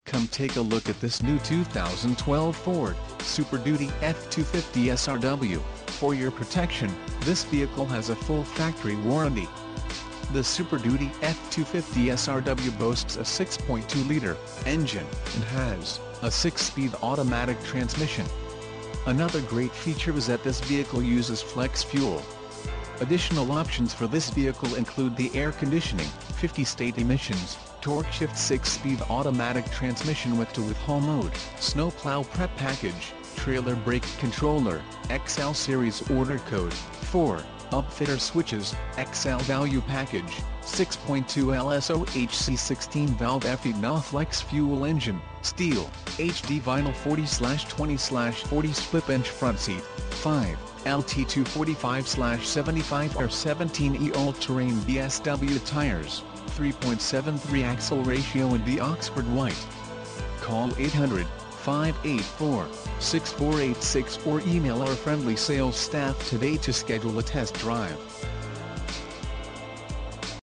Come take a look at this new 2012 Ford Super Duty F-250 SRW. For your protection, this vehicle has a full factory warranty. The Super Duty F-250 SRW boasts a 6.2-liter engine and has a 6-speed automatic transmission. Another great feature is that this vehicle uses flex fuel. Additional options for this vehicle include the air conditioning, 50-state emissions, torque shift 6-speed automatic transmission with to-with-haul mode, snowplow prep package, trailer brake controller, XL series order code, 4, upfitter switches, XL value package, 6.2 LSOHC 16-valve FE flex fuel engine, steel, HD vinyl 40/20/40 split-bench front seat, 5. LT 245/75 or 17E all-terrain BSW tires, 3.73 axle ratio in the Oxford White. Call 800-584-6486 or email our friendly sales staff today to schedule a test drive.